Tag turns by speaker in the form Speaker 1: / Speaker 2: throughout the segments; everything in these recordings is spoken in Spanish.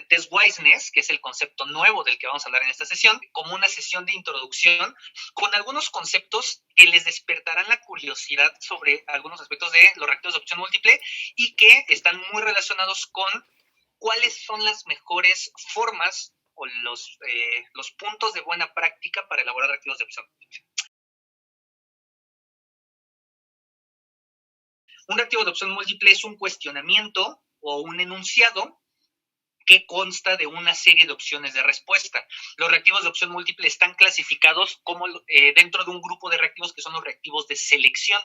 Speaker 1: test Wiseness, que es el concepto nuevo del que vamos a hablar en esta sesión, como una sesión de introducción con algunos conceptos que les despertarán la curiosidad sobre algunos aspectos de los reactivos de opción múltiple y que están muy relacionados con cuáles son las mejores formas o los puntos de buena práctica para elaborar reactivos de opción múltiple. Un reactivo de opción múltiple es un cuestionamiento o un enunciado que consta de una serie de opciones de respuesta. Los reactivos de opción múltiple están clasificados como dentro de un grupo de reactivos que son los reactivos de selección,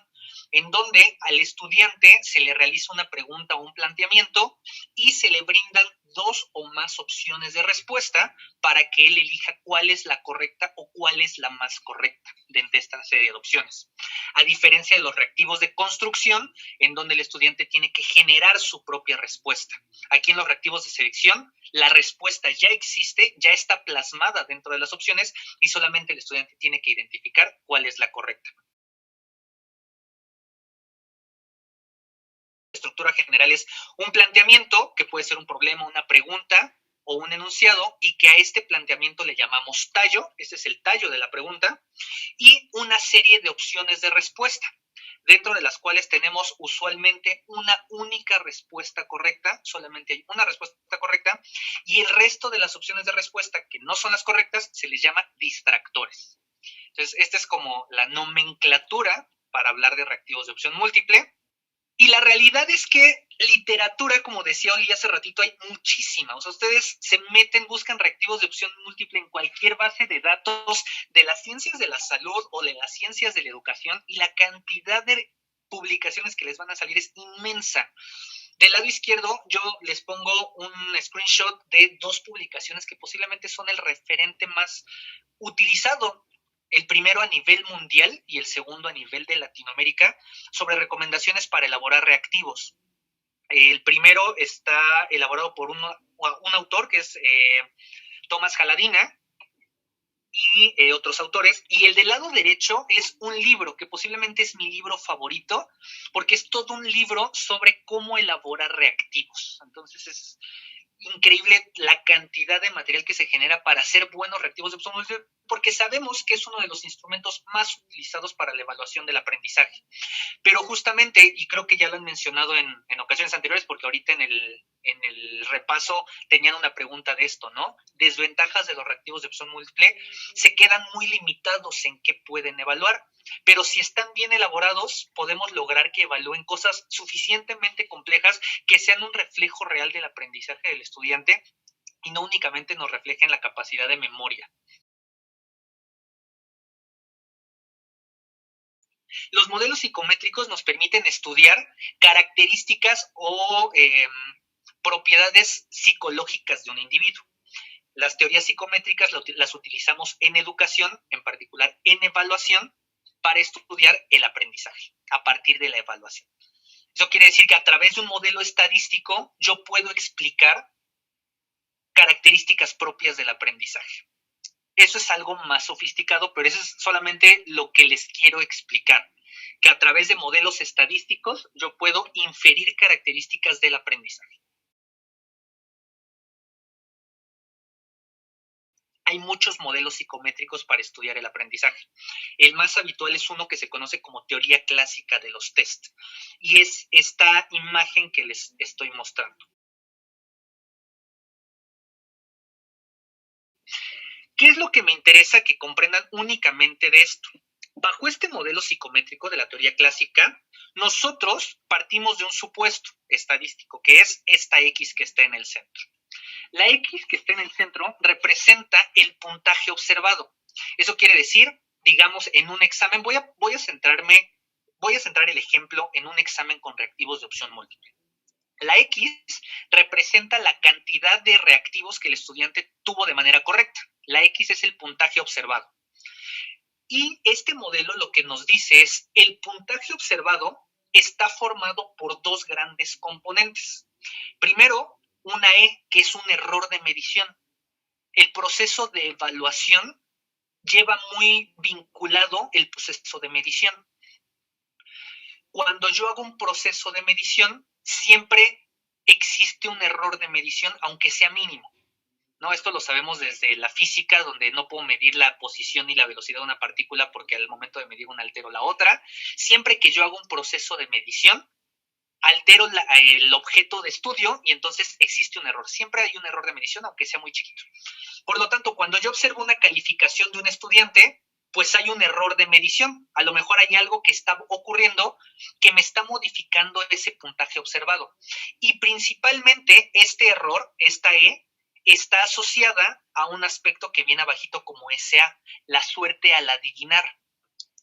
Speaker 1: en donde al estudiante se le realiza una pregunta o un planteamiento y se le brindan 2 o más opciones de respuesta para que él elija cuál es la correcta o cuál es la más correcta dentro de esta serie de opciones. A diferencia de los reactivos de construcción, en donde el estudiante tiene que generar su propia respuesta. Aquí en los reactivos de selección, la respuesta ya existe, ya está plasmada dentro de las opciones y solamente el estudiante tiene que identificar cuál es la correcta. La estructura general es un planteamiento, que puede ser un problema, una pregunta o un enunciado, y que a este planteamiento le llamamos tallo, ese es el tallo de la pregunta, y una serie de opciones de respuesta, dentro de las cuales tenemos usualmente una única respuesta correcta, solamente hay una respuesta correcta, y el resto de las opciones de respuesta que no son las correctas se les llama distractores. Entonces, esta es como la nomenclatura para hablar de reactivos de opción múltiple. Y la realidad es que literatura, como decía Oli hace ratito, hay muchísima. O sea, ustedes se meten, buscan reactivos de opción múltiple en cualquier base de datos de las ciencias de la salud o de las ciencias de la educación y la cantidad de publicaciones que les van a salir es inmensa. Del lado izquierdo yo les pongo un screenshot de 2 publicaciones que posiblemente son el referente más utilizado, el primero a nivel mundial y el segundo a nivel de Latinoamérica, sobre recomendaciones para elaborar reactivos. El primero está elaborado por un autor que es Tomás Jaladina y otros autores, y el del lado derecho es un libro que posiblemente es mi libro favorito, porque es todo un libro sobre cómo elaborar reactivos. Entonces es increíble la cantidad de material que se genera para hacer buenos reactivos de opción múltiple, porque sabemos que es uno de los instrumentos más utilizados para la evaluación del aprendizaje. Pero justamente, y creo que ya lo han mencionado en ocasiones anteriores, porque ahorita en el repaso tenían una pregunta de esto, ¿no? Desventajas de los reactivos de opción múltiple, se quedan muy limitados en qué pueden evaluar, pero si están bien elaborados, podemos lograr que evalúen cosas suficientemente complejas que sean un reflejo real del aprendizaje del estudiante y no únicamente nos reflejen la capacidad de memoria. Los modelos psicométricos nos permiten estudiar características o propiedades psicológicas de un individuo. Las teorías psicométricas las utilizamos en educación, en particular en evaluación, para estudiar el aprendizaje a partir de la evaluación. Eso quiere decir que a través de un modelo estadístico yo puedo explicar características propias del aprendizaje. Eso es algo más sofisticado, pero eso es solamente lo que les quiero explicar, que a través de modelos estadísticos yo puedo inferir características del aprendizaje. Hay muchos modelos psicométricos para estudiar el aprendizaje. El más habitual es uno que se conoce como teoría clásica de los test, y es esta imagen que les estoy mostrando. ¿Qué es lo que me interesa que comprendan únicamente de esto? Bajo este modelo psicométrico de la teoría clásica, nosotros partimos de un supuesto estadístico, que es esta X que está en el centro. La X que está en el centro representa el puntaje observado. Eso quiere decir, digamos, en un examen, voy a centrar el ejemplo en un examen con reactivos de opción múltiple. La X representa la cantidad de reactivos que el estudiante tuvo de manera correcta. La X es el puntaje observado. Y este modelo lo que nos dice es, el puntaje observado está formado por 2 grandes componentes. Primero, una E, que es un error de medición. El proceso de evaluación lleva muy vinculado el proceso de medición. Cuando yo hago un proceso de medición, siempre existe un error de medición, aunque sea mínimo. ¿No? Esto lo sabemos desde la física, donde no puedo medir la posición ni la velocidad de una partícula porque al momento de medir una altero la otra. Siempre que yo hago un proceso de medición, altero el objeto de estudio y entonces existe un error. Siempre hay un error de medición, aunque sea muy chiquito. Por lo tanto, cuando yo observo una calificación de un estudiante, pues hay un error de medición. A lo mejor hay algo que está ocurriendo que me está modificando ese puntaje observado. Y principalmente este error, esta E, está asociada a un aspecto que viene abajito como SA, la suerte al adivinar.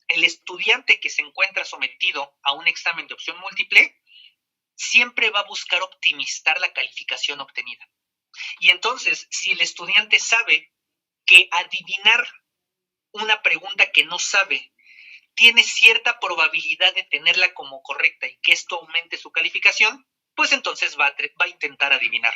Speaker 1: El estudiante que se encuentra sometido a un examen de opción múltiple siempre va a buscar optimizar la calificación obtenida. Y entonces, si el estudiante sabe que adivinar una pregunta que no sabe tiene cierta probabilidad de tenerla como correcta y que esto aumente su calificación, pues entonces va a intentar adivinar.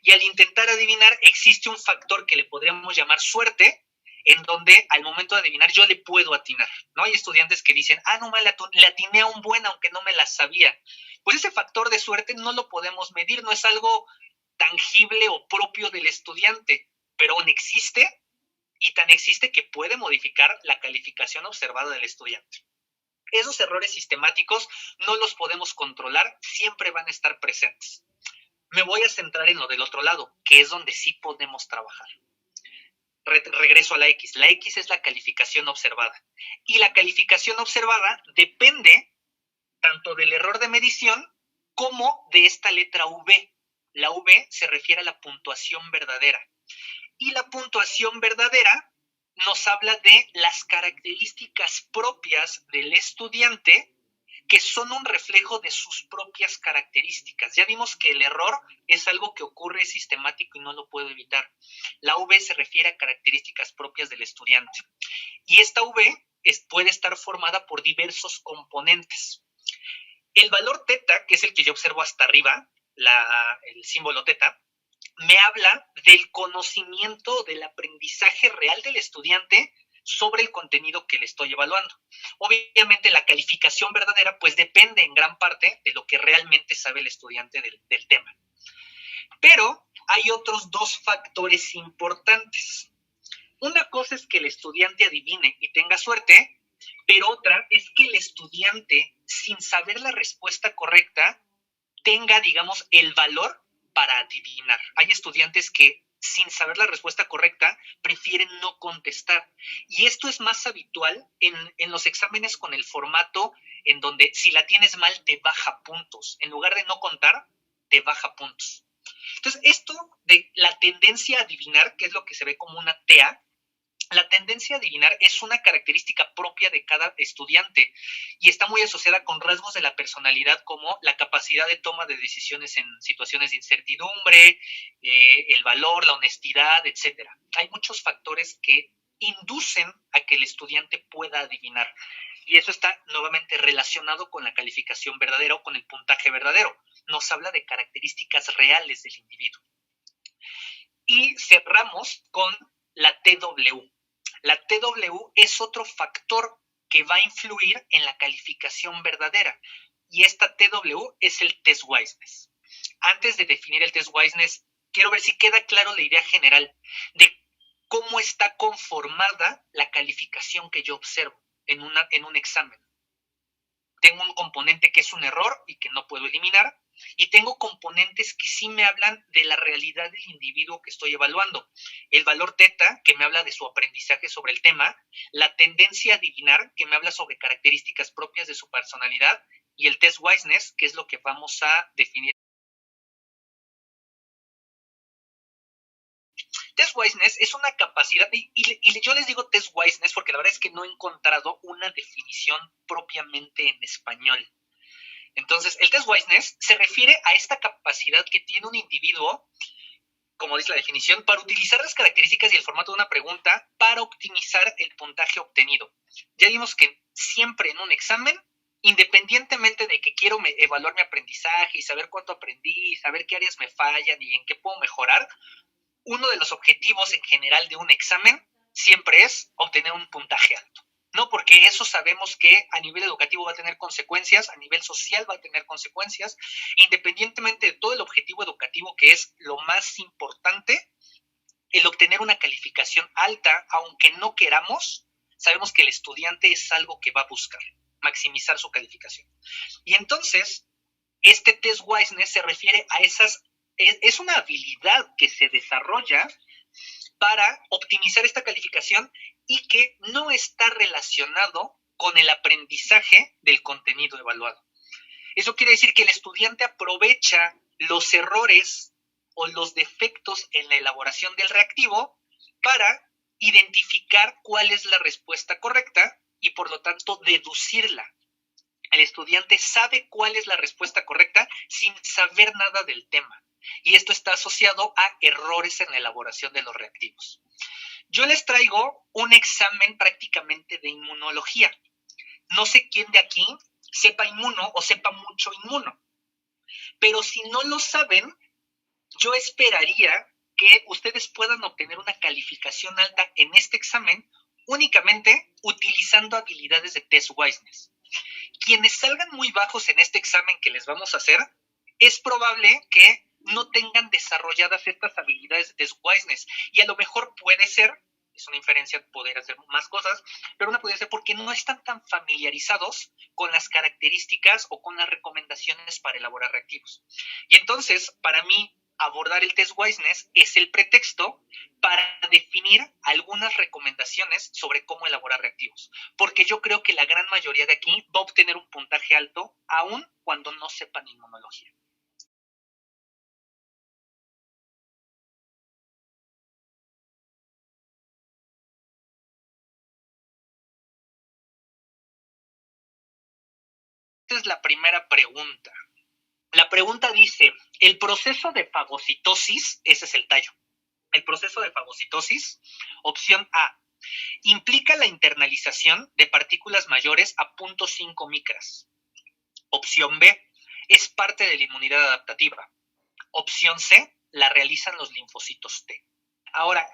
Speaker 1: Y al intentar adivinar existe un factor que le podríamos llamar suerte, en donde al momento de adivinar yo le puedo atinar, ¿no? Hay estudiantes que dicen, no, le atiné a un buen aunque no me la sabía. Pues ese factor de suerte no lo podemos medir, no es algo tangible o propio del estudiante, pero aún existe y tan existe que puede modificar la calificación observada del estudiante. Esos errores sistemáticos no los podemos controlar, siempre van a estar presentes. Me voy a centrar en lo del otro lado, que es donde sí podemos trabajar. Regreso a la X. La X es la calificación observada. Y la calificación observada depende tanto del error de medición como de esta letra V. La V se refiere a la puntuación verdadera. Y la puntuación verdadera nos habla de las características propias del estudiante que son un reflejo de sus propias características. Ya vimos que el error es algo que ocurre sistemático y no lo puedo evitar. La V se refiere a características propias del estudiante. Y esta V puede estar formada por diversos componentes. El valor teta, que es el que yo observo hasta arriba, el símbolo teta, me habla del conocimiento, del aprendizaje real del estudiante sobre el contenido que le estoy evaluando. Obviamente la calificación verdadera pues depende en gran parte de lo que realmente sabe el estudiante del tema. Pero hay otros dos factores importantes. Una cosa es que el estudiante adivine y tenga suerte, pero otra es que el estudiante, sin saber la respuesta correcta, tenga, digamos, el valor para adivinar. Hay estudiantes que, sin saber la respuesta correcta, prefieren no contestar. Y esto es más habitual en los exámenes con el formato en donde si la tienes mal te baja puntos. En lugar de no contar, te baja puntos. Entonces, esto de la tendencia a adivinar, que es lo que se ve como una TEA, la tendencia a adivinar es una característica propia de cada estudiante y está muy asociada con rasgos de la personalidad como la capacidad de toma de decisiones en situaciones de incertidumbre, el valor, la honestidad, etc. Hay muchos factores que inducen a que el estudiante pueda adivinar y eso está nuevamente relacionado con la calificación verdadera o con el puntaje verdadero. Nos habla de características reales del individuo. Y cerramos con la TW. La TW es otro factor que va a influir en la calificación verdadera. Y esta TW es el test Wiseness. Antes de definir el test Wiseness, quiero ver si queda claro la idea general de cómo está conformada la calificación que yo observo en un examen. Tengo un componente que es un error y que no puedo eliminar, y tengo componentes que sí me hablan de la realidad del individuo que estoy evaluando. El valor teta, que me habla de su aprendizaje sobre el tema, la tendencia a adivinar, que me habla sobre características propias de su personalidad, y el test Wiseness, que es lo que vamos a definir. Test Wiseness es una capacidad, y yo les digo Test Wiseness porque la verdad es que no he encontrado una definición propiamente en español. Entonces, el test Wiseness se refiere a esta capacidad que tiene un individuo, como dice la definición, para utilizar las características y el formato de una pregunta para optimizar el puntaje obtenido. Ya vimos que siempre en un examen, independientemente de que quiero evaluar mi aprendizaje y saber cuánto aprendí, saber qué áreas me fallan y en qué puedo mejorar, uno de los objetivos en general de un examen siempre es obtener un puntaje alto. No, porque eso sabemos que a nivel educativo va a tener consecuencias, a nivel social va a tener consecuencias, independientemente de todo el objetivo educativo, que es lo más importante, el obtener una calificación alta, aunque no queramos, sabemos que el estudiante es algo que va a buscar, maximizar su calificación. Y entonces, este test Wiseness se refiere a es una habilidad que se desarrolla para optimizar esta calificación y que no está relacionado con el aprendizaje del contenido evaluado. Eso quiere decir que el estudiante aprovecha los errores o los defectos en la elaboración del reactivo para identificar cuál es la respuesta correcta y por lo tanto deducirla. El estudiante sabe cuál es la respuesta correcta sin saber nada del tema. Y esto está asociado a errores en la elaboración de los reactivos. Yo les traigo un examen prácticamente de inmunología. No sé quién de aquí sepa inmuno o sepa mucho inmuno. Pero si no lo saben, yo esperaría que ustedes puedan obtener una calificación alta en este examen únicamente utilizando habilidades de test Wiseness. Quienes salgan muy bajos en este examen que les vamos a hacer, es probable que no tengan desarrolladas estas habilidades de test Wiseness. Y a lo mejor puede ser, es una inferencia, poder hacer más cosas, pero una puede ser porque no están tan familiarizados con las características o con las recomendaciones para elaborar reactivos. Y entonces, para mí, abordar el test Wiseness es el pretexto para definir algunas recomendaciones sobre cómo elaborar reactivos. Porque yo creo que la gran mayoría de aquí va a obtener un puntaje alto, aun cuando no sepan inmunología. Esta es la primera pregunta. La pregunta dice, el proceso de fagocitosis, ese es el tallo. El proceso de fagocitosis, opción A, implica la internalización de partículas mayores a 0.5 micras. Opción B, es parte de la inmunidad adaptativa. Opción C, la realizan los linfocitos T. Ahora,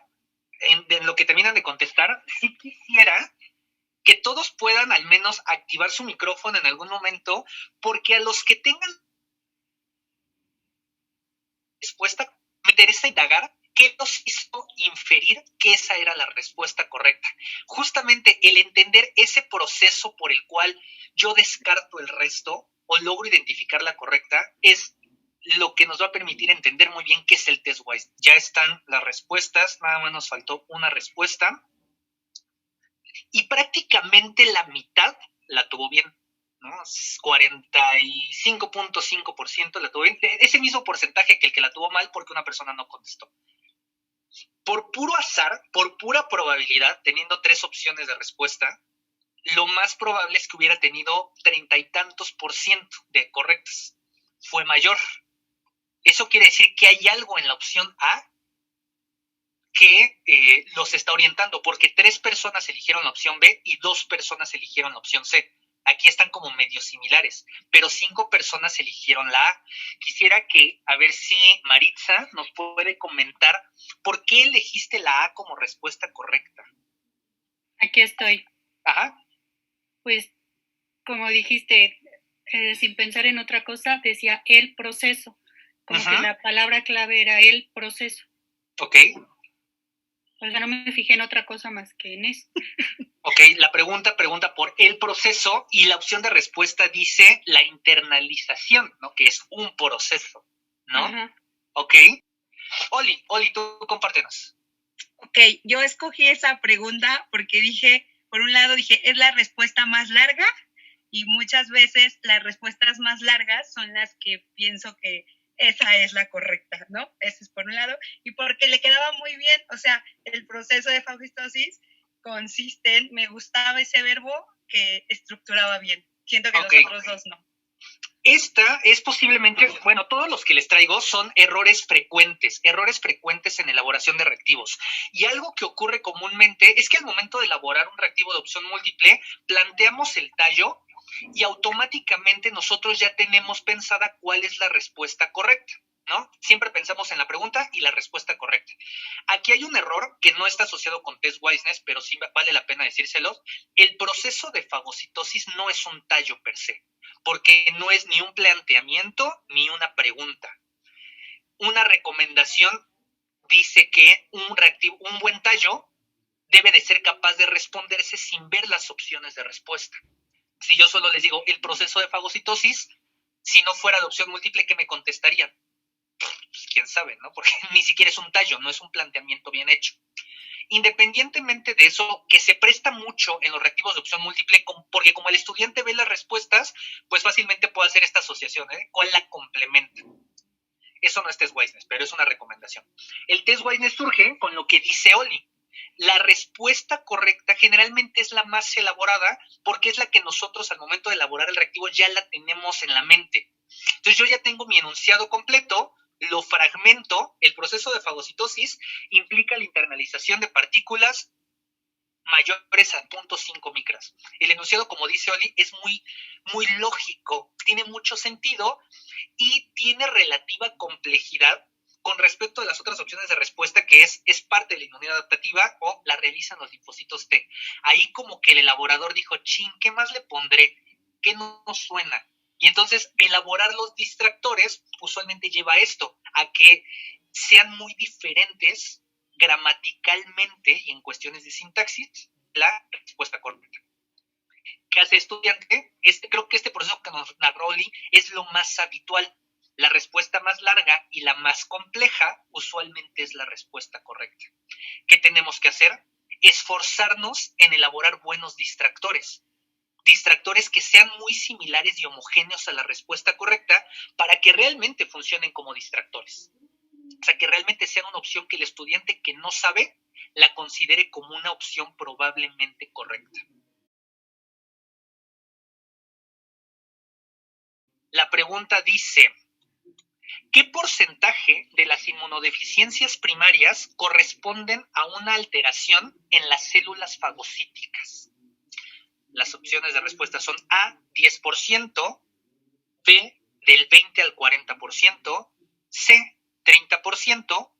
Speaker 1: en lo que terminan de contestar, sí quisiera que todos puedan al menos activar su micrófono en algún momento, porque a los que tengan respuesta, me interesa indagar qué nos hizo inferir que esa era la respuesta correcta. Justamente el entender ese proceso por el cual yo descarto el resto o logro identificar la correcta es lo que nos va a permitir entender muy bien qué es el test Wise. Ya están las respuestas, nada más nos faltó una respuesta y prácticamente la mitad la tuvo bien, ¿no? 45.5% la tuvo bien, ese mismo porcentaje que el que la tuvo mal porque una persona no contestó. Por puro azar, por pura probabilidad, teniendo 3 opciones de respuesta, lo más probable es que hubiera tenido 30 y tantos % de correctas. Fue mayor. Eso quiere decir que hay algo en la opción A que los está orientando, porque 3 personas eligieron la opción B y 2 personas eligieron la opción C. Aquí están como medio similares, pero 5 personas eligieron la A. Quisiera que, a ver si Maritza nos puede comentar por qué elegiste la A como respuesta correcta.
Speaker 2: Aquí estoy.
Speaker 1: Ajá.
Speaker 2: Pues, como dijiste, sin pensar en otra cosa, decía el proceso. Como que la palabra clave era el proceso.
Speaker 1: Ok.
Speaker 2: O sea, no me fijé en otra cosa más que en eso.
Speaker 1: Ok, la pregunta por el proceso y la opción de respuesta dice la internalización, ¿no? Que es un proceso, ¿no?
Speaker 2: Ajá.
Speaker 1: Ok. Oli, tú compártenos.
Speaker 3: Ok, yo escogí esa pregunta porque por un lado dije, es la respuesta más larga y muchas veces las respuestas más largas son las que pienso que esa es la correcta, ¿no? Eso es por un lado. Y porque le quedaba muy bien, o sea, el proceso de fagostosis consiste en, me gustaba ese verbo que estructuraba bien. Siento que los otros dos no.
Speaker 1: Esta es posiblemente, bueno, todos los que les traigo son errores frecuentes en elaboración de reactivos. Y algo que ocurre comúnmente es que al momento de elaborar un reactivo de opción múltiple, planteamos el tallo y automáticamente nosotros ya tenemos pensada cuál es la respuesta correcta. ¿no? Siempre pensamos en la pregunta y la respuesta correcta. Aquí hay un error que no está asociado con test Wiseness, pero sí vale la pena decírselos. El proceso de fagocitosis no es un tallo per se, porque no es ni un planteamiento ni una pregunta. Una recomendación dice que un buen tallo debe de ser capaz de responderse sin ver las opciones de respuesta. Si yo solo les digo el proceso de fagocitosis, si no fuera de opción múltiple, ¿qué me contestarían? Pues quién sabe, ¿no? Porque ni siquiera es un tallo, no es un planteamiento bien hecho. Independientemente de eso, que se presta mucho en los reactivos de opción múltiple, porque como el estudiante ve las respuestas, pues fácilmente puede hacer esta asociación, ¿eh? ¿Cuál la complementa? Eso no es test Wiseness, pero es una recomendación. El test Wiseness surge con lo que dice Oli. La respuesta correcta generalmente es la más elaborada porque es la que nosotros al momento de elaborar el reactivo ya la tenemos en la mente. Entonces yo ya tengo mi enunciado completo, lo fragmento. El proceso de fagocitosis implica la internalización de partículas mayores a 0.5 micras. El enunciado, como dice Oli, es muy lógico, tiene mucho sentido y tiene relativa complejidad con respecto a las otras opciones de respuesta, que es parte de la inmunidad adaptativa o la realizan los linfocitos T. Ahí como que el elaborador dijo, chin, ¿qué más le pondré? ¿Qué no suena? Y entonces elaborar los distractores usualmente lleva a esto, a que sean muy diferentes gramaticalmente y en cuestiones de sintaxis la respuesta correcta. ¿Qué hace estudiante? Creo que este proceso que nos narró Oli es lo más habitual. La respuesta más larga y la más compleja usualmente es la respuesta correcta. ¿Qué tenemos que hacer? Esforzarnos en elaborar buenos distractores. Distractores que sean muy similares y homogéneos a la respuesta correcta para que realmente funcionen como distractores. O sea, que realmente sea una opción que el estudiante que no sabe la considere como una opción probablemente correcta. La pregunta dice, ¿qué porcentaje de las inmunodeficiencias primarias corresponden a una alteración en las células fagocíticas? Las opciones de respuesta son A, 10%, B, del 20 al 40%, C, 30%,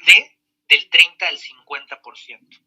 Speaker 1: D, del 30 al 50%.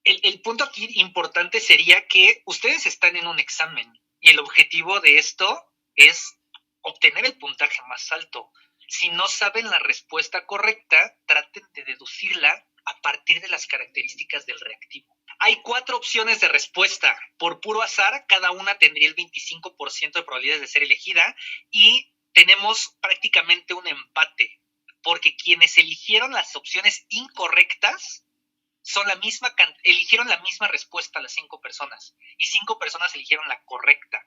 Speaker 1: El punto aquí importante sería que ustedes están en un examen y el objetivo de esto es obtener el puntaje más alto. Si no saben la respuesta correcta, traten de deducirla a partir de las características del reactivo. Hay 4 opciones de respuesta. Por puro azar, cada una tendría el 25% de probabilidades de ser elegida y tenemos prácticamente un empate, porque quienes eligieron las opciones incorrectas eligieron la misma respuesta a las 5 personas y 5 personas eligieron la correcta.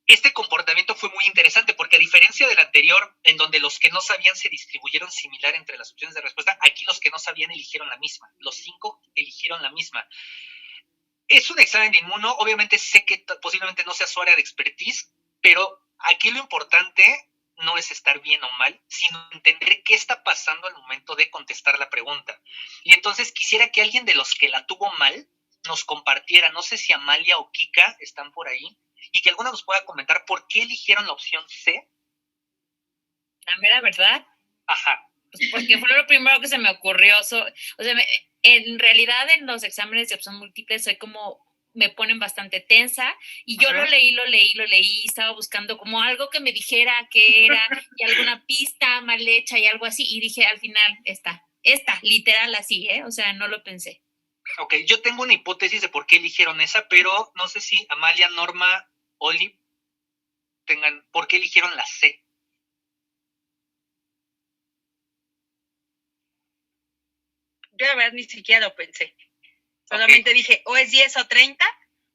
Speaker 1: Este comportamiento fue muy interesante porque a diferencia del anterior, en donde los que no sabían se distribuyeron similar entre las opciones de respuesta, aquí los que no sabían eligieron la misma. Los 5 eligieron la misma. Es un examen de inmuno, obviamente sé que posiblemente no sea su área de expertise, pero aquí lo importante no es estar bien o mal, sino entender qué está pasando al momento de contestar la pregunta. Y entonces quisiera que alguien de los que la tuvo mal nos compartiera, no sé si Amalia o Kika están por ahí, y que alguna nos pueda comentar por qué eligieron la opción C.
Speaker 4: La mera verdad.
Speaker 1: Ajá.
Speaker 4: Pues porque fue lo primero que se me ocurrió. En realidad en los exámenes de opción múltiple soy como, me ponen bastante tensa y yo lo leí y estaba buscando como algo que me dijera qué era y alguna pista mal hecha y algo así y dije al final esta, literal así, o sea, no lo pensé.
Speaker 1: Ok, yo tengo una hipótesis de por qué eligieron esa, pero no sé si Amalia, Norma, Oli tengan, ¿por qué eligieron la C?
Speaker 3: Yo la verdad ni siquiera lo pensé. Solamente dije, o es 10 o 30,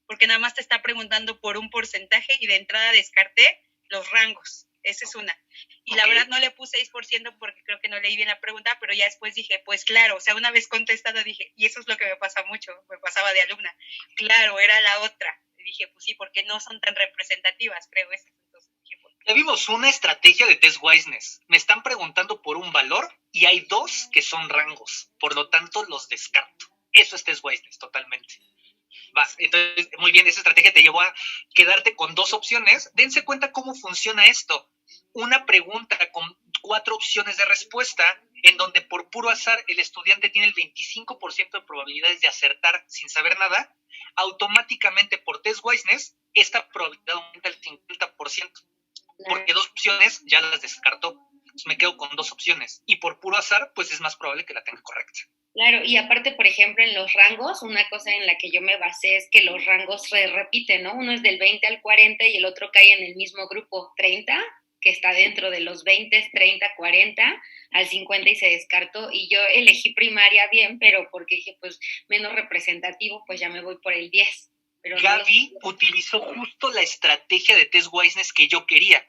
Speaker 3: porque nada más te está preguntando por un porcentaje y de entrada descarté los rangos. Esa es una. Y la verdad no le puse 6% porque creo que no leí bien la pregunta, pero ya después dije, pues claro, o sea, una vez contestada dije, y eso es lo que me pasa mucho, me pasaba de alumna. Claro, era la otra. Y dije, pues sí, porque no son tan representativas, creo. Entonces dije, pues,
Speaker 1: Ya vimos una estrategia de test Wiseness. Me están preguntando por un valor y hay 2 que son rangos. Por lo tanto, los descarto. Eso es test Wiseness, totalmente. Va, entonces, muy bien, esa estrategia te llevó a quedarte con 2 opciones. Dense cuenta cómo funciona esto. Una pregunta con 4 opciones de respuesta, en donde por puro azar el estudiante tiene el 25% de probabilidades de acertar sin saber nada, automáticamente por test Wiseness, esta probabilidad aumenta al 50%, porque 2 opciones ya las descartó. Entonces me quedo con 2 opciones, y por puro azar, pues es más probable que la tenga correcta.
Speaker 5: Claro, y aparte, por ejemplo, en los rangos, una cosa en la que yo me basé es que los rangos se repiten, ¿no? Uno es del 20 al 40 y el otro cae en el mismo grupo, 30, que está dentro de los 20, 30, 40, al 50 y se descartó. Y yo elegí primaria bien, pero porque dije, pues, menos representativo, pues ya me voy por el 10. Pero
Speaker 1: Gaby utilizó justo la estrategia de test Wiseness que yo quería.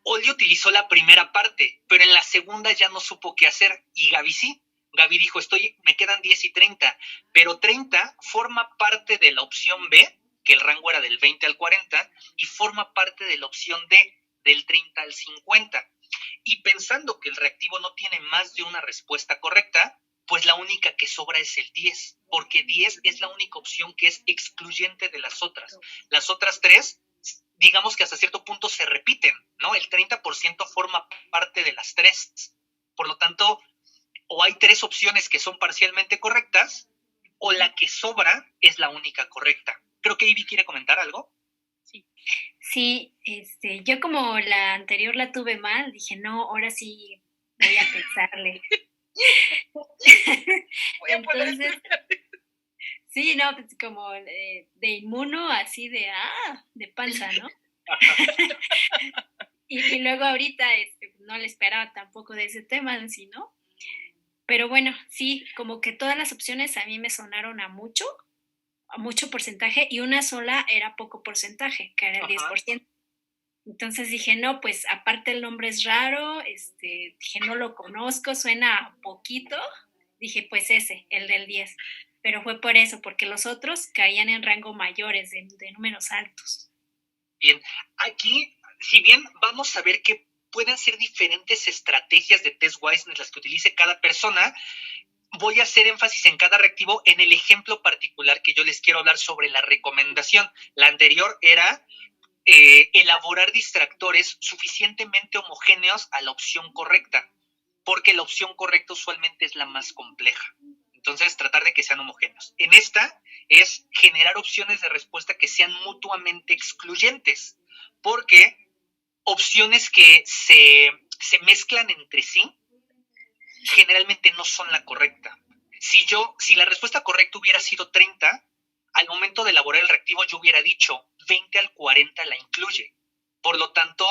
Speaker 1: Oli utilizó la primera parte, pero en la segunda ya no supo qué hacer, y Gaby sí. Gaby dijo, me quedan 10 y 30, pero 30 forma parte de la opción B, que el rango era del 20 al 40, y forma parte de la opción D, del 30 al 50. Y pensando que el reactivo no tiene más de una respuesta correcta, pues la única que sobra es el 10, porque 10 es la única opción que es excluyente de las otras. Las otras 3, digamos que hasta cierto punto se repiten, ¿no? El 30% forma parte de las 3. Por lo tanto, o hay 3 opciones que son parcialmente correctas, o la que sobra es la única correcta. Creo que Ivy quiere comentar algo.
Speaker 2: Sí, yo como la anterior la tuve mal, dije, no, ahora sí voy a pensarle. Entonces, sí, no, pues como de inmuno, así de panza, ¿no? y luego ahorita no le esperaba tampoco de ese tema, ¿no? Pero bueno, sí, como que todas las opciones a mí me sonaron a mucho porcentaje, y una sola era poco porcentaje, que era el 10%. Entonces dije, no, pues aparte el nombre es raro, dije, no lo conozco, suena poquito. Dije, pues ese, el del 10. Pero fue por eso, porque los otros caían en rango mayores, de números altos.
Speaker 1: Bien, aquí, si bien vamos a ver que pueden ser diferentes estrategias de test Wiseness las que utilice cada persona, voy a hacer énfasis en cada reactivo en el ejemplo particular que yo les quiero hablar sobre la recomendación. La anterior era elaborar distractores suficientemente homogéneos a la opción correcta, porque la opción correcta usualmente es la más compleja. Entonces, tratar de que sean homogéneos. En esta es generar opciones de respuesta que sean mutuamente excluyentes, porque opciones que se mezclan entre sí generalmente no son la correcta. Si la respuesta correcta hubiera sido 30, al momento de elaborar el reactivo yo hubiera dicho 20 al 40 la incluye. Por lo tanto,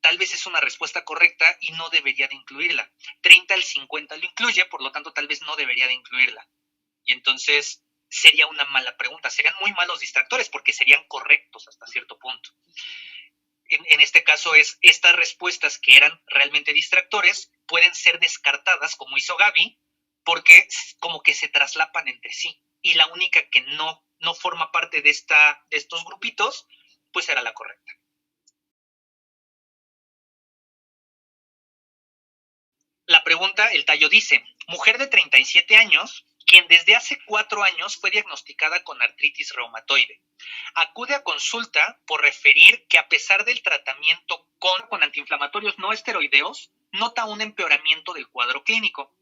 Speaker 1: tal vez es una respuesta correcta y no debería de incluirla. 30 al 50 lo incluye, por lo tanto tal vez no debería de incluirla. Y entonces sería una mala pregunta. Serían muy malos distractores porque serían correctos hasta cierto punto. En este caso estas respuestas que eran realmente distractores pueden ser descartadas, como hizo Gaby, porque como que se traslapan entre sí. Y la única que no forma parte de estos grupitos, pues era la correcta. La pregunta, el tallo dice, mujer de 37 años, quien desde hace 4 años fue diagnosticada con artritis reumatoide. Acude a consulta por referir que a pesar del tratamiento con antiinflamatorios no esteroideos, nota un empeoramiento del cuadro clínico.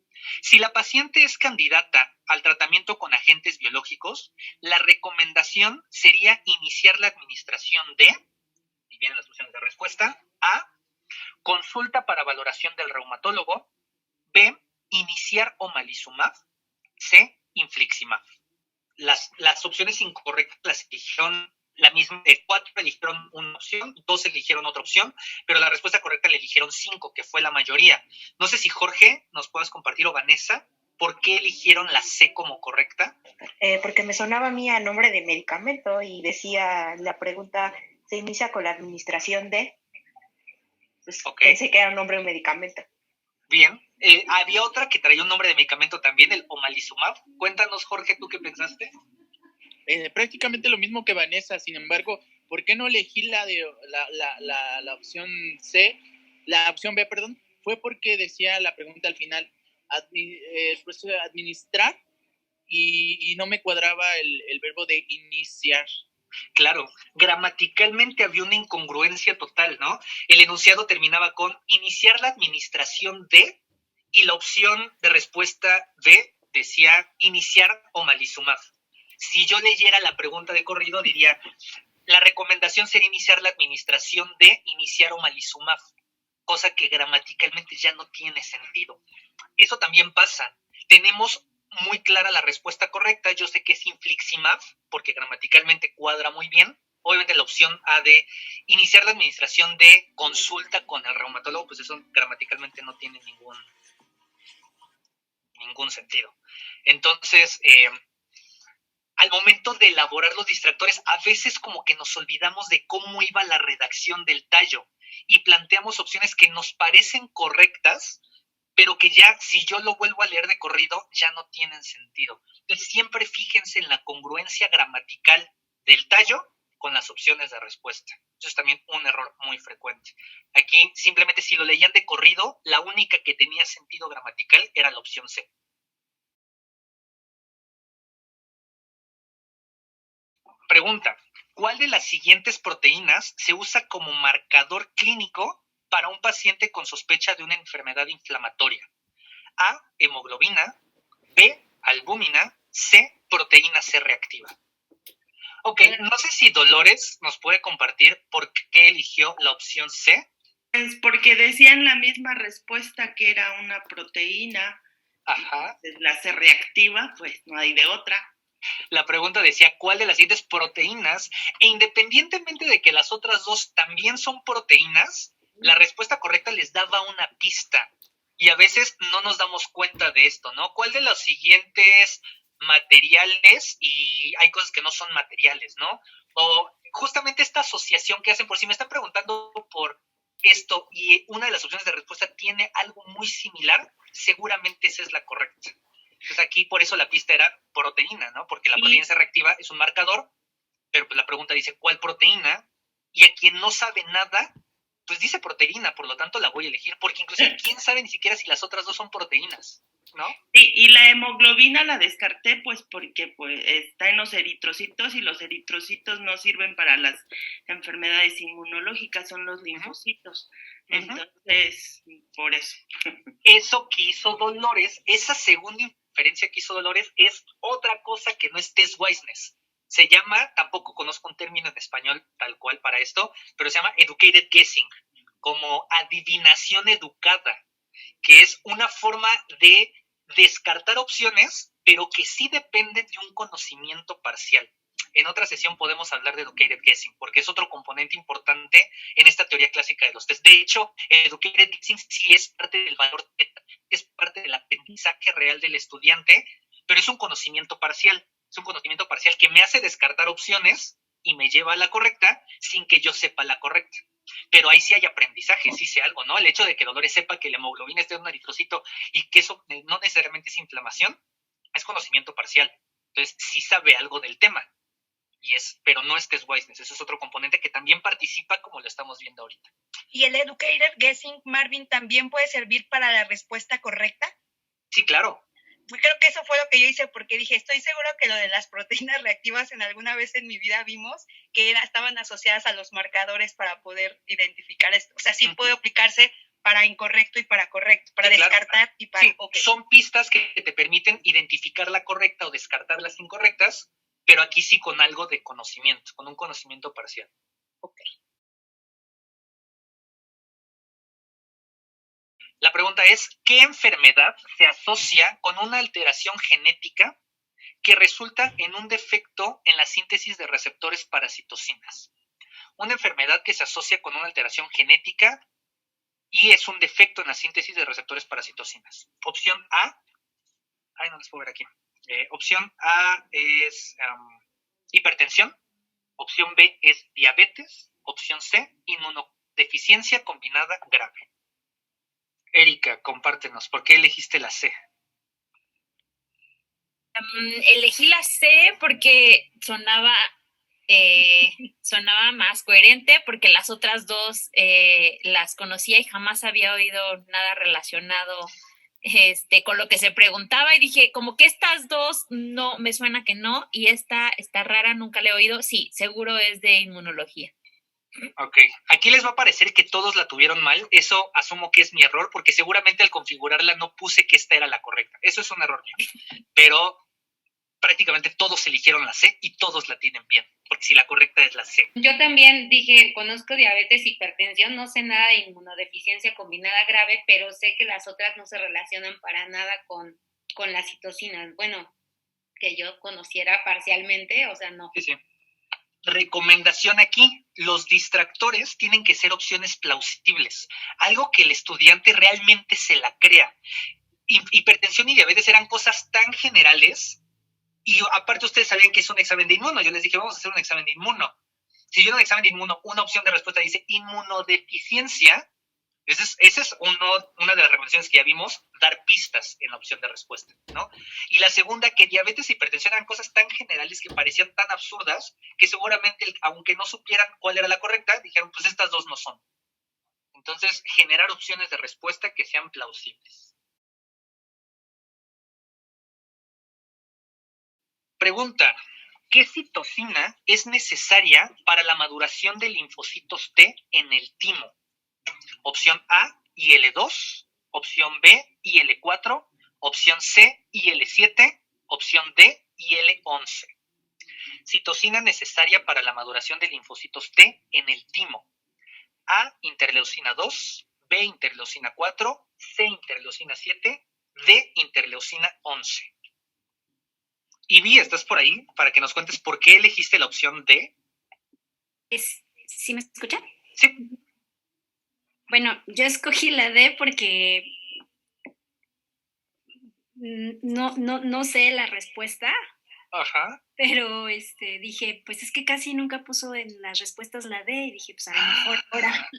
Speaker 1: Si la paciente es candidata al tratamiento con agentes biológicos, la recomendación sería iniciar la administración de, y vienen las opciones de respuesta, A, consulta para valoración del reumatólogo, B, iniciar omalizumab, C, infliximab. Las opciones incorrectas las eligieron la misma, 4 eligieron una opción, 2 eligieron otra opción, pero la respuesta correcta le eligieron 5, que fue la mayoría. No sé si Jorge nos puedas compartir, o Vanessa, ¿por qué eligieron la C como correcta?
Speaker 6: Porque me sonaba a mí a nombre de medicamento y decía, la pregunta se inicia con la administración de, pues pensé que era un nombre de medicamento.
Speaker 1: Bien, había otra que traía un nombre de medicamento también, el omalizumab. Cuéntanos, Jorge, ¿tú qué pensaste?
Speaker 7: Prácticamente lo mismo que Vanessa, sin embargo, ¿por qué no elegí la opción C? La opción B, perdón, fue porque decía la pregunta al final, administrar, y no me cuadraba el verbo de iniciar.
Speaker 1: Claro, gramaticalmente había una incongruencia total, ¿no? El enunciado terminaba con iniciar la administración de, y la opción de respuesta B decía iniciar omalizumab. Si yo leyera la pregunta de corrido, diría, la recomendación sería iniciar la administración de iniciar omalizumab, cosa que gramaticalmente ya no tiene sentido. Eso también pasa. Tenemos muy clara la respuesta correcta. Yo sé que es infliximab, porque gramaticalmente cuadra muy bien. Obviamente la opción A de iniciar la administración de consulta con el reumatólogo, pues eso gramaticalmente no tiene ningún sentido. Entonces, al momento de elaborar los distractores, a veces como que nos olvidamos de cómo iba la redacción del tallo y planteamos opciones que nos parecen correctas, pero que ya, si yo lo vuelvo a leer de corrido, ya no tienen sentido. Entonces, siempre fíjense en la congruencia gramatical del tallo con las opciones de respuesta. Eso es también un error muy frecuente. Aquí, simplemente, si lo leían de corrido, la única que tenía sentido gramatical era la opción C. Pregunta, ¿cuál de las siguientes proteínas se usa como marcador clínico para un paciente con sospecha de una enfermedad inflamatoria? A, hemoglobina, B, albúmina, C, proteína C reactiva. Ok, no sé si Dolores nos puede compartir por qué eligió la opción C.
Speaker 8: Pues porque decían la misma respuesta, que era una proteína.
Speaker 1: Ajá.
Speaker 8: La C reactiva, pues no hay de otra.
Speaker 1: La pregunta decía, ¿cuál de las siguientes proteínas? E independientemente de que las otras dos también son proteínas, la respuesta correcta les daba una pista. Y a veces no nos damos cuenta de esto, ¿no? ¿Cuál de los siguientes materiales? Y hay cosas que no son materiales, ¿no? O justamente esta asociación que hacen, por si me están preguntando por esto y una de las opciones de respuesta tiene algo muy similar, seguramente esa es la correcta. Entonces aquí por eso la pista era proteína, ¿no? Porque la proteína C reactiva es un marcador, pero pues la pregunta dice ¿cuál proteína? Y a quien no sabe nada, pues dice proteína, por lo tanto la voy a elegir, porque inclusive quién sabe ni siquiera si las otras dos son proteínas, ¿no?
Speaker 8: Sí, y la hemoglobina la descarté pues porque pues está en los eritrocitos y los eritrocitos no sirven para las enfermedades inmunológicas, son los linfocitos. Entonces, por eso.
Speaker 1: Eso que hizo Dolores, esa segunda inferencia que hizo Dolores es otra cosa que no es test Wiseness. Se llama, tampoco conozco un término en español tal cual para esto, pero se llama educated guessing, como adivinación educada, que es una forma de descartar opciones, pero que sí dependen de un conocimiento parcial. En otra sesión podemos hablar de educated guessing, porque es otro componente importante en esta teoría clásica de los test. De hecho, educated guessing sí es parte del valor teta, es parte del aprendizaje real del estudiante, pero es un conocimiento parcial. Es un conocimiento parcial que me hace descartar opciones y me lleva a la correcta sin que yo sepa la correcta. Pero ahí sí hay aprendizaje, sí sé algo, ¿no? El hecho de que Dolores sepa que la hemoglobina esté en un eritrocito y que eso no necesariamente es inflamación, es conocimiento parcial. Entonces, sí sabe algo del tema, pero no es test Wiseness. Eso es otro componente que también participa como lo estamos viendo ahorita.
Speaker 3: ¿Y el educated guessing, Marvin, también puede servir para la respuesta correcta?
Speaker 1: Sí, claro.
Speaker 3: Creo que eso fue lo que yo hice, porque dije, estoy seguro que lo de las proteínas reactivas en alguna vez en mi vida vimos que estaban asociadas a los marcadores para poder identificar esto. O sea, sí puede aplicarse para incorrecto y para correcto, para descartar claro. Y para...
Speaker 1: Sí, okay. Son pistas que te permiten identificar la correcta o descartar las incorrectas, pero aquí sí con algo de conocimiento, con un conocimiento parcial.
Speaker 3: Ok.
Speaker 1: La pregunta es, ¿qué enfermedad se asocia con una alteración genética que resulta en un defecto en la síntesis de receptores para citocinas? Una enfermedad que se asocia con una alteración genética y es un defecto en la síntesis de receptores para citocinas. Opción A, no les puedo ver aquí. Opción A es hipertensión, opción B es diabetes, opción C, inmunodeficiencia combinada grave. Erika, compártenos, ¿por qué elegiste la C?
Speaker 4: Elegí la C porque sonaba más coherente, porque las otras dos las conocía y jamás había oído nada relacionado con lo que se preguntaba y dije, como que estas dos no, me suena que no, y esta está rara, nunca la he oído. Sí, seguro es de inmunología.
Speaker 1: Ok, aquí les va a parecer que todos la tuvieron mal, eso asumo que es mi error, porque seguramente al configurarla no puse que esta era la correcta, eso es un error mío, pero prácticamente todos eligieron la C y todos la tienen bien, porque si la correcta es la C.
Speaker 5: Yo también dije, conozco diabetes, hipertensión, no sé nada de inmunodeficiencia combinada grave, pero sé que las otras no se relacionan para nada con las citocinas. Bueno, que yo conociera parcialmente, o sea, no.
Speaker 1: Sí, sí. Recomendación aquí, los distractores tienen que ser opciones plausibles, algo que el estudiante realmente se la crea. Hipertensión y diabetes eran cosas tan generales, y aparte ustedes sabían que es un examen de inmuno, yo les dije vamos a hacer un examen de inmuno. Si yo en un examen de inmuno una opción de respuesta dice inmunodeficiencia, esa es una de las recomendaciones que ya vimos, dar pistas en la opción de respuesta, ¿no? Y la segunda, que diabetes e hipertensión eran cosas tan generales que parecían tan absurdas que seguramente, aunque no supieran cuál era la correcta, dijeron, pues estas dos no son. Entonces, generar opciones de respuesta que sean plausibles. Pregunta, ¿qué citocina es necesaria para la maduración de linfocitos T en el timo? Opción A, IL-2, opción B, IL-4, opción C, IL-7, opción D, IL-11. Citocina necesaria para la maduración de linfocitos T en el timo. A, interleucina 2, B, interleucina 4, C, interleucina 7, D, interleucina 11. Ivy, ¿estás por ahí? Para que nos cuentes por qué elegiste la opción D.
Speaker 2: ¿Sí me escuchan?
Speaker 1: Sí.
Speaker 2: Bueno, yo escogí la D porque no sé la respuesta.
Speaker 1: Ajá.
Speaker 2: Pero dije, pues es que casi nunca puso en las respuestas la D y dije, pues a lo mejor ahora.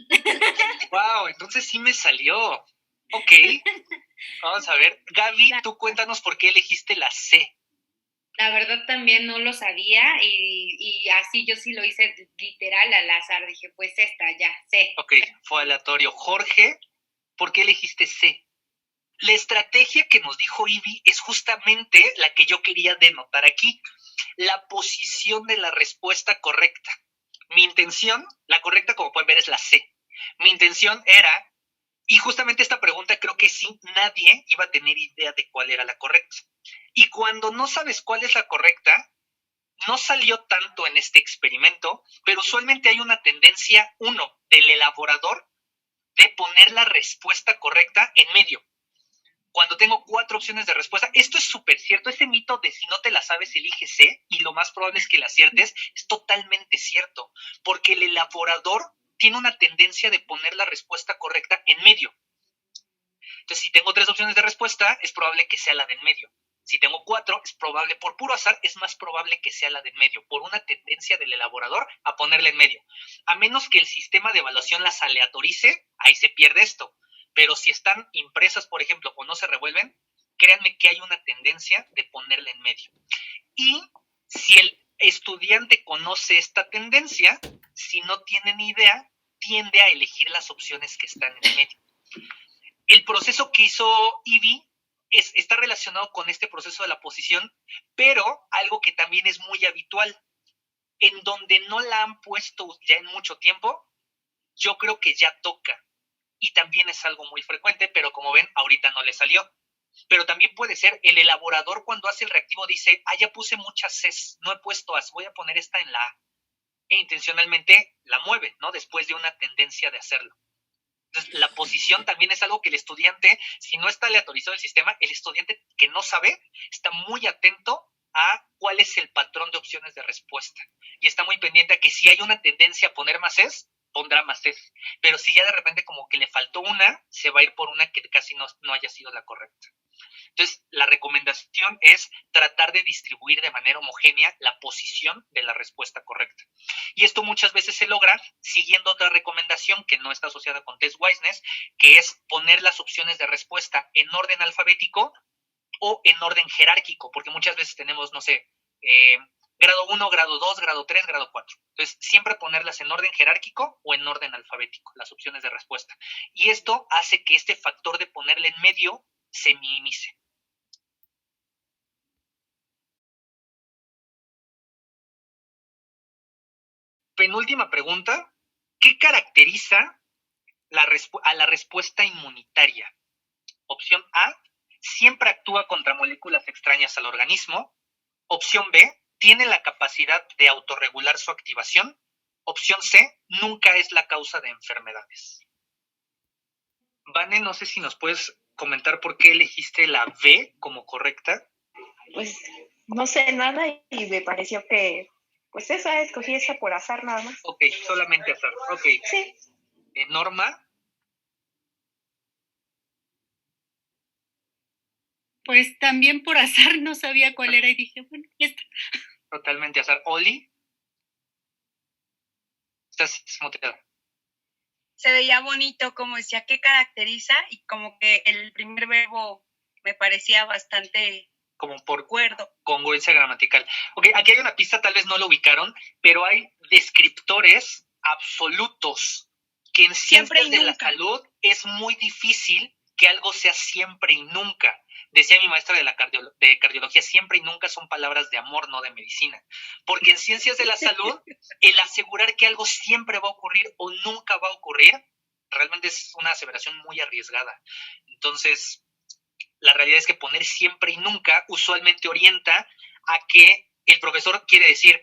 Speaker 1: Wow, entonces sí me salió. Ok. Vamos a ver. Gaby, tú cuéntanos por qué elegiste la C.
Speaker 5: La verdad también no lo sabía y así yo sí lo hice literal al azar. Dije, pues esta, ya, C.
Speaker 1: Ok, fue aleatorio. Jorge, ¿por qué elegiste C? La estrategia que nos dijo Ivy es justamente la que yo quería denotar aquí. La posición de la respuesta correcta. Mi intención, la correcta como pueden ver es la C. Mi intención era, y justamente esta pregunta creo que sí, nadie iba a tener idea de cuál era la correcta. Y cuando no sabes cuál es la correcta, no salió tanto en este experimento, pero usualmente hay una tendencia, uno, del elaborador, de poner la respuesta correcta en medio. Cuando tengo 4 opciones de respuesta, esto es súper cierto, ese mito de si no te la sabes, elige C, y lo más probable es que la aciertes, es totalmente cierto, porque el elaborador tiene una tendencia de poner la respuesta correcta en medio. Entonces, si tengo 3 opciones de respuesta, es probable que sea la de en medio. Si tengo 4, es probable, por puro azar, es más probable que sea la de en medio, por una tendencia del elaborador a ponerla en medio. A menos que el sistema de evaluación las aleatorice, ahí se pierde esto. Pero si están impresas, por ejemplo, o no se revuelven, créanme que hay una tendencia de ponerla en medio. Y si el estudiante conoce esta tendencia, si no tiene ni idea, tiende a elegir las opciones que están en medio. El proceso que hizo Ivy está relacionado con este proceso de la posición, pero algo que también es muy habitual, en donde no la han puesto ya en mucho tiempo, yo creo que ya toca. Y también es algo muy frecuente, pero como ven, ahorita no le salió. Pero también puede ser el elaborador cuando hace el reactivo dice, ya puse muchas Cs, no he puesto As, voy a poner esta en la A. E intencionalmente la mueve, ¿no? Después de una tendencia de hacerlo. Entonces, la posición también es algo que el estudiante, si no está aleatorizado el sistema, el estudiante que no sabe, está muy atento a cuál es el patrón de opciones de respuesta. Y está muy pendiente a que si hay una tendencia a poner más Cs, pondrá más Cs. Pero si ya de repente como que le faltó una, se va a ir por una que casi no haya sido la correcta. Entonces, la recomendación es tratar de distribuir de manera homogénea la posición de la respuesta correcta. Y esto muchas veces se logra siguiendo otra recomendación que no está asociada con test Wiseness, que es poner las opciones de respuesta en orden alfabético o en orden jerárquico, porque muchas veces tenemos, no sé, grado 1, grado 2, grado 3, grado 4. Entonces, siempre ponerlas en orden jerárquico o en orden alfabético, las opciones de respuesta. Y esto hace que este factor de ponerle en medio se minimice. Penúltima pregunta, ¿qué caracteriza a la respuesta inmunitaria? Opción A, siempre actúa contra moléculas extrañas al organismo. Opción B, tiene la capacidad de autorregular su activación. Opción C, nunca es la causa de enfermedades. Vane, no sé si nos puedes comentar por qué elegiste la B como correcta.
Speaker 6: Pues no sé nada y me pareció que, pues esa, escogí esa por azar nada más.
Speaker 1: Ok, solamente azar. Ok.
Speaker 6: Sí.
Speaker 1: Norma.
Speaker 3: Pues también por azar no sabía cuál era y dije, bueno, esta.
Speaker 1: Totalmente azar. Oli. Estás muteada.
Speaker 3: Se veía bonito, como decía, qué caracteriza, y como que el primer verbo me parecía bastante
Speaker 1: como por
Speaker 3: cuerdo.
Speaker 1: Congruencia gramatical. Ok, aquí hay una pista, tal vez no lo ubicaron, pero hay descriptores absolutos que en ciencias de la salud es muy difícil que algo sea siempre y nunca. Decía mi maestra de cardiología, siempre y nunca son palabras de amor, no de medicina. Porque en ciencias de la salud, el asegurar que algo siempre va a ocurrir o nunca va a ocurrir, realmente es una aseveración muy arriesgada. Entonces, la realidad es que poner siempre y nunca usualmente orienta a que el profesor quiere decir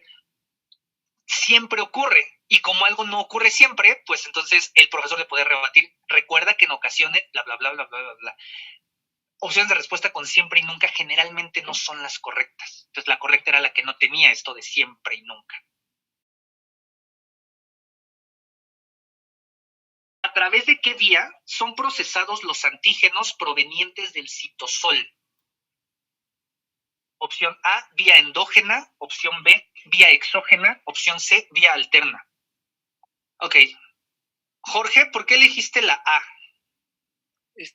Speaker 1: siempre ocurre, y como algo no ocurre siempre, pues entonces el profesor le puede rebatir, recuerda que en ocasiones, bla, bla, bla, bla, bla, bla, bla. Opciones de respuesta con siempre y nunca generalmente no son las correctas. Entonces la correcta era la que no tenía esto de siempre y nunca. ¿A través de qué vía son procesados los antígenos provenientes del citosol? Opción A, vía endógena. Opción B, vía exógena. Opción C, vía alterna. Ok. Jorge, ¿por qué elegiste la A?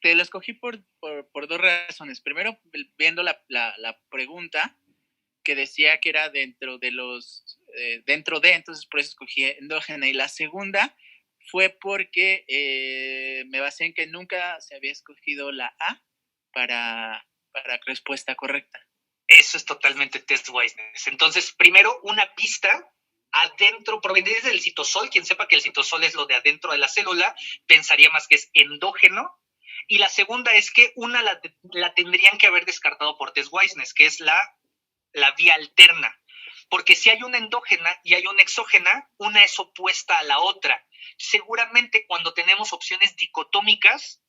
Speaker 7: Lo escogí por dos razones. Primero, viendo la pregunta que decía que era dentro de, entonces por eso escogí endógena. Y la segunda fue porque me basé en que nunca se había escogido la A para respuesta correcta.
Speaker 1: Eso es totalmente test wiseness. Entonces, primero, una pista adentro, proveniente del citosol. Quien sepa que el citosol es lo de adentro de la célula, pensaría más que es endógeno. Y la segunda es que una la tendrían que haber descartado por test wiseness, que es la vía alterna. Porque si hay una endógena y hay una exógena, una es opuesta a la otra. Seguramente cuando tenemos opciones dicotómicas,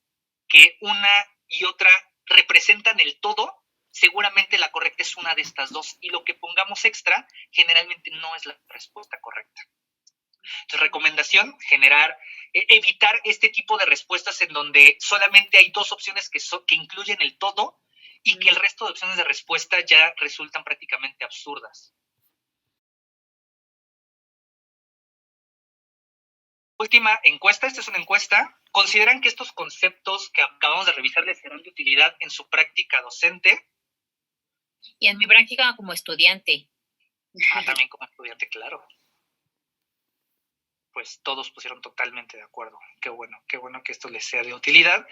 Speaker 1: que una y otra representan el todo, seguramente la correcta es una de estas dos, y lo que pongamos extra generalmente no es la respuesta correcta. Entonces, recomendación, evitar este tipo de respuestas en donde solamente hay dos opciones que incluyen el todo y que el resto de opciones de respuesta ya resultan prácticamente absurdas. Última encuesta, esta es una encuesta. ¿Consideran que estos conceptos que acabamos de revisar les serán de utilidad en su práctica docente?
Speaker 4: Y en mi práctica como estudiante.
Speaker 1: También como estudiante, claro. Pues todos pusieron totalmente de acuerdo. Qué bueno que esto les sea de utilidad.